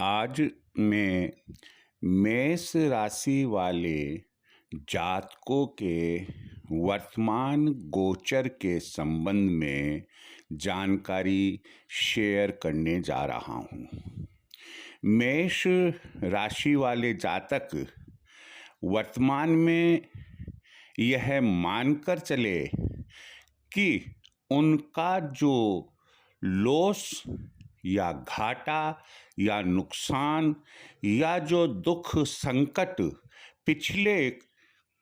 आज मैं मेष राशि वाले जातकों के वर्तमान गोचर के संबंध में जानकारी शेयर करने जा रहा हूँ। मेष राशि वाले जातक वर्तमान में यह मानकर चले कि उनका जो लॉस या घाटा या नुकसान या जो दुख संकट पिछले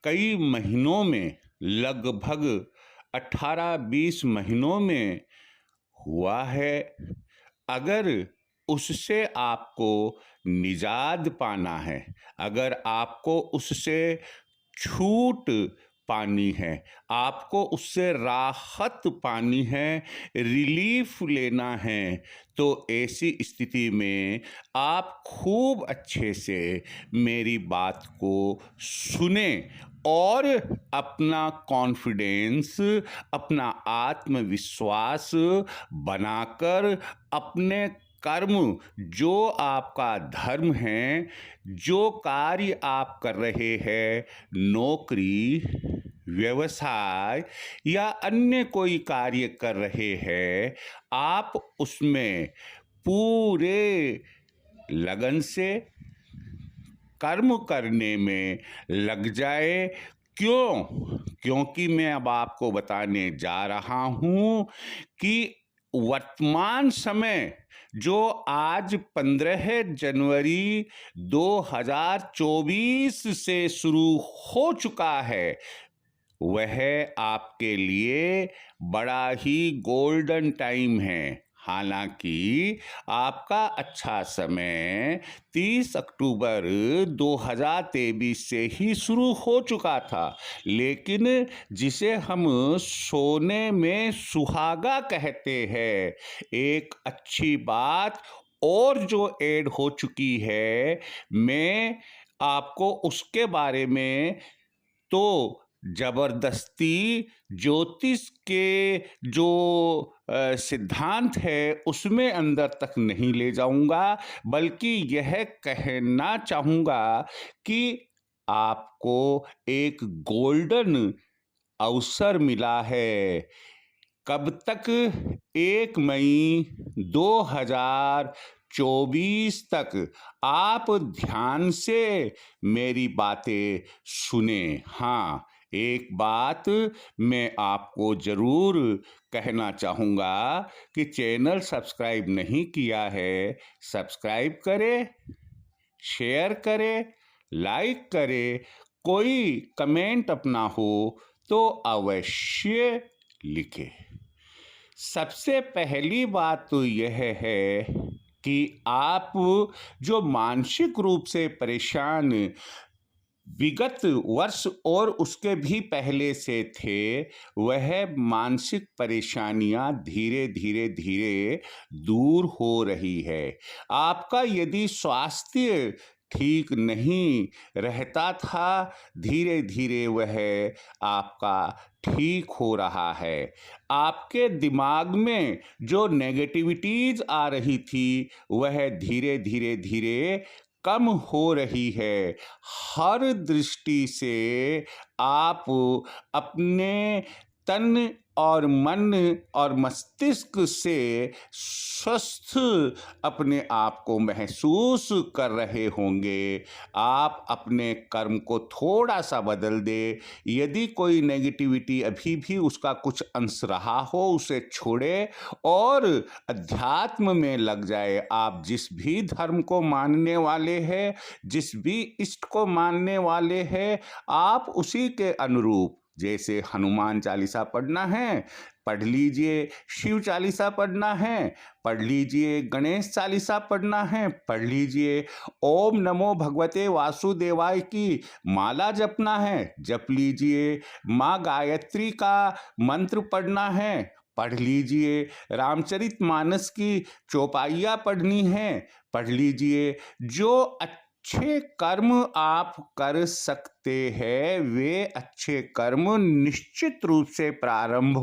कई महीनों में लगभग 18-20 महीनों में हुआ है, अगर उससे आपको निजात पाना है, अगर आपको उससे छूट पानी है, आपको उससे राहत पानी है, रिलीफ लेना है, तो ऐसी स्थिति में आप खूब अच्छे से मेरी बात को सुने और अपना कॉन्फिडेंस, अपना आत्मविश्वास बनाकर अपने कर्म, जो आपका धर्म है, जो कार्य आप कर रहे हैं, नौकरी, व्यवसाय या अन्य कोई कार्य कर रहे हैं, आप उसमें पूरे लगन से कर्म करने में लग जाए। क्योंकि मैं अब आपको बताने जा रहा हूं कि वर्तमान समय जो आज 15 जनवरी 2024 से शुरू हो चुका है, वह आपके लिए बड़ा ही गोल्डन टाइम है। हालांकि आपका अच्छा समय 30 अक्टूबर 2023 से ही शुरू हो चुका था, लेकिन जिसे हम सोने में सुहागा कहते हैं, एक अच्छी बात और जो ऐड हो चुकी है, मैं आपको उसके बारे में तो जबरदस्ती ज्योतिष के जो सिद्धांत है उसमें अंदर तक नहीं ले जाऊंगा, बल्कि यह कहना चाहूंगा कि आपको एक गोल्डन अवसर मिला है। कब तक? 1 मई 2024 तक आप ध्यान से मेरी बातें सुने। हाँ, एक बात मैं आपको जरूर कहना चाहूँगा कि चैनल सब्सक्राइब नहीं किया है, सब्सक्राइब करें, शेयर करें, लाइक करें, कोई कमेंट अपना हो तो अवश्य लिखें। सबसे पहली बात तो यह है कि आप जो मानसिक रूप से परेशान विगत वर्ष और उसके भी पहले से थे, वह मानसिक परेशानियां धीरे धीरे दूर हो रही है। आपका यदि स्वास्थ्य ठीक नहीं रहता था, धीरे धीरे वह आपका ठीक हो रहा है। आपके दिमाग में जो नेगेटिविटीज आ रही थी, वह धीरे धीरे कम हो रही है। हर दृष्टि से आप अपने तन और मन और मस्तिष्क से स्वस्थ अपने आप को महसूस कर रहे होंगे। आप अपने कर्म को थोड़ा सा बदल दे। यदि कोई नेगेटिविटी अभी भी उसका कुछ अंश रहा हो, उसे छोड़े और अध्यात्म में लग जाए। आप जिस भी धर्म को मानने वाले हैं, जिस भी इष्ट को मानने वाले हैं, आप उसी के अनुरूप, जैसे हनुमान चालीसा पढ़ना है, पढ़ लीजिए। शिव चालीसा पढ़ना है, पढ़ लीजिए। गणेश चालीसा पढ़ना है, पढ़ लीजिए। ओम नमो भगवते वासुदेवाय की माला जपना है, जप लीजिए। माँ गायत्री का मंत्र पढ़ना है, पढ़ लीजिए। रामचरितमानस की चौपाइयाँ पढ़नी है, पढ़ लीजिए। जो अच्छे कर्म आप कर सकते हैं, वे अच्छे कर्म निश्चित रूप से प्रारंभ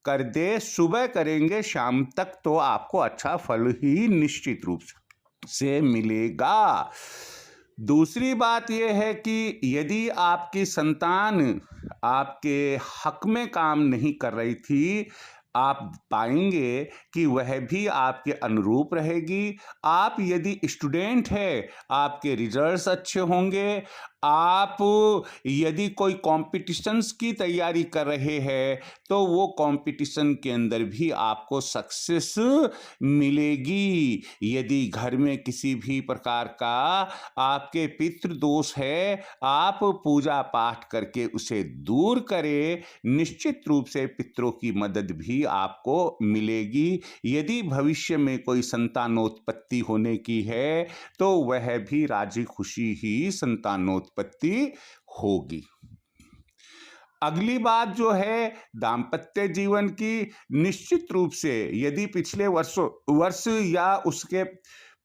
कर दे। सुबह करेंगे, शाम तक तो आपको अच्छा फल ही निश्चित रूप से से मिलेगा। दूसरी बात यह है कि यदि आपकी संतान आपके हक में काम नहीं कर रही थी, आप पाएंगे कि वह भी आपके अनुरूप रहेगी। आप यदि स्टूडेंट है, आपके रिजल्ट्स अच्छे होंगे। आप यदि कोई कॉम्पिटिशन्स की तैयारी कर रहे हैं, तो वो कॉम्पिटिशन के अंदर भी आपको सक्सेस मिलेगी। यदि घर में किसी भी प्रकार का आपके पितृ दोष है, आप पूजा पाठ करके उसे दूर करें, निश्चित रूप से पितरों की मदद भी आपको मिलेगी। यदि भविष्य में कोई संतानोत्पत्ति होने की है, तो वह भी राजी खुशी ही संतानोत्पत्ति होगी। अगली बात जो है दाम्पत्य जीवन की, निश्चित रूप से यदि पिछले वर्ष या उसके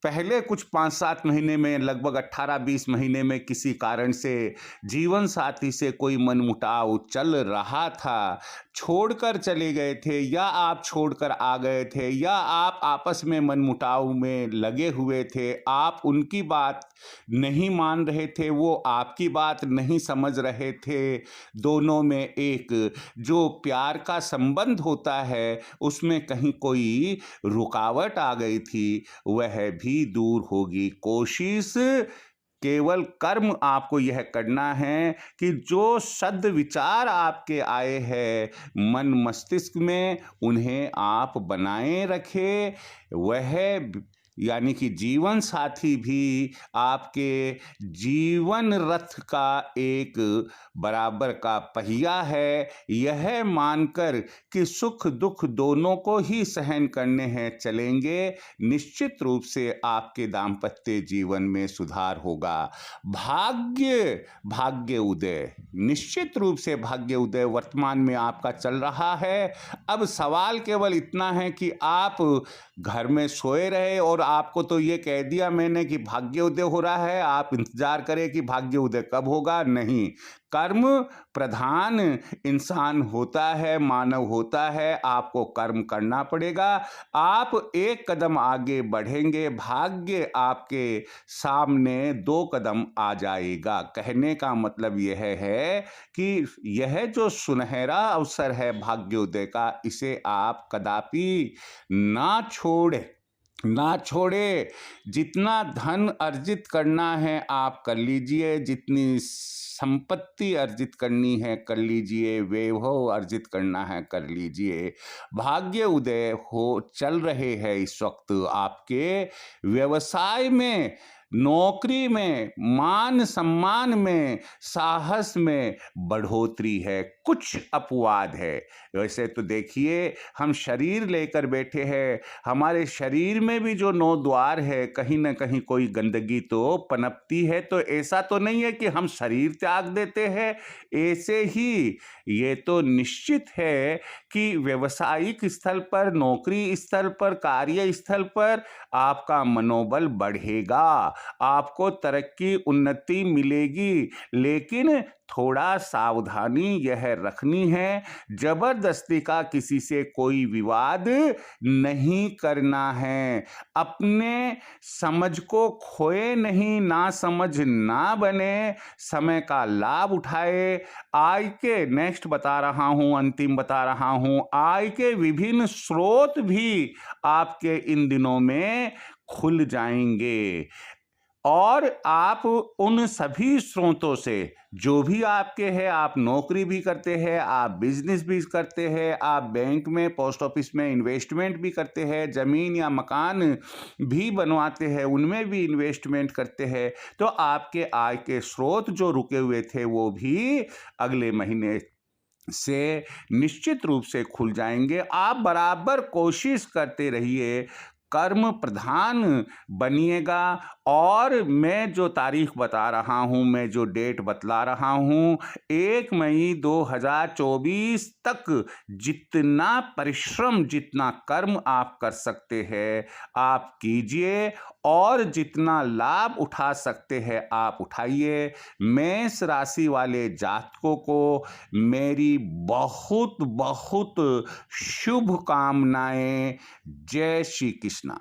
पहले कुछ 5-7 महीने में, लगभग 18-20 महीने में किसी कारण से जीवन साथी से कोई मनमुटाव चल रहा था, छोड़कर चले गए थे या आप छोड़कर आ गए थे या आप आपस में मनमुटाव में लगे हुए थे, आप उनकी बात नहीं मान रहे थे, वो आपकी बात नहीं समझ रहे थे, दोनों में एक जो प्यार का संबंध होता है उसमें कहीं कोई रुकावट आ गई थी, वह भी दूर होगी। कोशिश केवल कर्म आपको यह करना है कि जो सद्विचार आपके आए हैं मन मस्तिष्क में, उन्हें आप बनाए रखें। वह यानी कि जीवन साथी भी आपके जीवन रथ का एक बराबर का पहिया है, यह मानकर कि सुख दुख दोनों को ही सहन करने हैं चलेंगे, निश्चित रूप से आपके दाम्पत्य जीवन में सुधार होगा। भाग्य उदय, निश्चित रूप से भाग्य उदय वर्तमान में आपका चल रहा है। अब सवाल केवल इतना है कि आप घर में सोए रहे और आपको तो ये कह दिया मैंने कि भाग्य उदय हो रहा है, आप इंतजार करें कि भाग्य उदय कब होगा। नहीं, कर्म प्रधान इंसान होता है, मानव होता है, आपको कर्म करना पड़ेगा। आप एक कदम आगे बढ़ेंगे, भाग्य आपके सामने 2 कदम आ जाएगा। कहने का मतलब यह है कि यह जो सुनहरा अवसर है भाग्योदय का, इसे आप कदापि ना छोड़े। जितना धन अर्जित करना है आप कर लीजिए, जितनी संपत्ति अर्जित करनी है कर लीजिए, वैभव अर्जित करना है कर लीजिए। भाग्य उदय हो चल रहे हैं इस वक्त आपके व्यवसाय में, नौकरी में, मान सम्मान में, साहस में बढ़ोतरी है, कुछ अपवाद है। वैसे तो देखिए, हम शरीर लेकर बैठे हैं, हमारे शरीर में भी जो 9 द्वार है, कहीं ना कहीं कोई गंदगी तो पनपती है। तो ऐसा तो नहीं है कि हम शरीर त्याग देते हैं। ऐसे ही ये तो निश्चित है कि व्यवसायिक स्थल पर, नौकरी स्थल पर, कार्य स्थल पर आपका मनोबल बढ़ेगा, आपको तरक्की उन्नति मिलेगी, लेकिन थोड़ा सावधानी यह रखनी है, जबरदस्ती का किसी से कोई विवाद नहीं करना है, अपने समझ को खोए नहीं, ना समझ ना बने, समय का लाभ उठाए। आय के नेक्स्ट बता रहा हूं, अंतिम बता रहा हूं, आय के विभिन्न स्रोत भी आपके इन दिनों में खुल जाएंगे और आप उन सभी स्रोतों से जो भी आपके हैं, आप नौकरी भी करते हैं, आप बिजनेस भी करते हैं, आप बैंक में, पोस्ट ऑफिस में इन्वेस्टमेंट भी करते हैं, जमीन या मकान भी बनवाते हैं, उनमें भी इन्वेस्टमेंट करते हैं, तो आपके आय के स्रोत जो रुके हुए थे वो भी अगले महीने से निश्चित रूप से खुल जाएंगे। आप बराबर कोशिश करते रहिए, कर्म प्रधान बनिएगा। और मैं जो तारीख बता रहा हूं, मैं जो डेट बतला रहा हूं, 1 मई 2024 तक जितना परिश्रम, जितना कर्म आप कर सकते हैं आप कीजिए और जितना लाभ उठा सकते हैं आप उठाइए। मेष राशि वाले जातकों को मेरी बहुत बहुत शुभकामनाएं। जय श्री कृष्ण।